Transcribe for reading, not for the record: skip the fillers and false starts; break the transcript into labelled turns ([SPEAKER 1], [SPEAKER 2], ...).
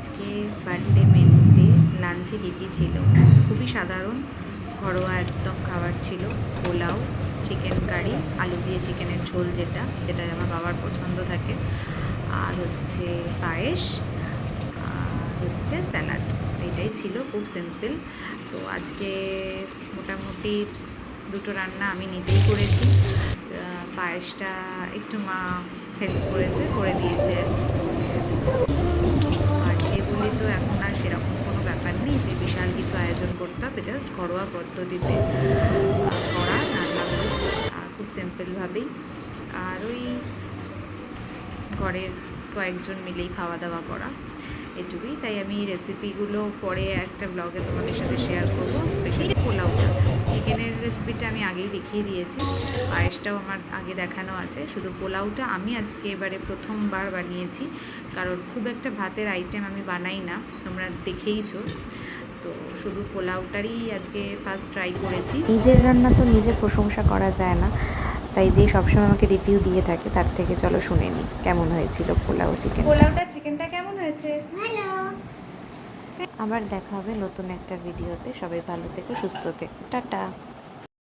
[SPEAKER 1] আজকে বার্থডে মেনুতে লাঞ্চে কী কী ছিল, খুবই সাধারণ ঘরোয়া একদম খাবার ছিল। পোলাও, চিকেন কারি, আলু দিয়ে চিকেনের ঝোল যেটা আমার বাবার পছন্দ থাকে, আর হচ্ছে পায়েস, আর হচ্ছে স্যালাড। এটাই ছিল, খুব সিম্পল। তো আজকে মোটামুটি দুটো রান্না আমি নিজেই করেছি। পায়েসটা একটু মা হেল্প করে দিয়েছে। বার্থডে বলে তো এখন আর সেরকম কোনো ব্যাপার নেই যে বিশাল কিছু আয়োজন করতে হবে, জাস্ট ঘরোয়া পদ্ধতিতে করা রান্নাগুলো, আর খুব সিম্পলভাবেই। আর ওই ঘরের কয়েকজন মিলেই খাওয়া দাওয়া করা, এটুকুই। তাই আমি রেসিপিগুলো পরে একটা ব্লগে তোমাদের সাথে শেয়ার করবো। স্পেশালি পোলাওটা, চিকেনের রেসিপিটা আমি আগেই দেখিয়ে দিয়েছি, পায়েসটাও আমার আগে দেখানো আছে। শুধু পোলাওটা আমি আজকে এবারে প্রথমবার বানিয়েছি, কারণ খুব একটা ভাতের আইটেম আমি বানাই না, তোমরা দেখেইছো। তো শুধু পোলাওটারই আজকে ফার্স্ট ট্রাই করেছি।
[SPEAKER 2] নিজের রান্না তো নিজে প্রশংসা করা যায় না, তাই যে সবসময় আমাকে রিভিউ দিয়ে থাকে তার থেকে চলো শুনে নিই কেমন হয়েছিল পোলাওটা
[SPEAKER 1] চিকেনটা কেমন হয়েছে।
[SPEAKER 3] ভালো।
[SPEAKER 2] আবার দেখা হবে নতুন একটা ভিডিওতে। সবাই ভালো থেকো, সুস্থ থেকো, টাটা।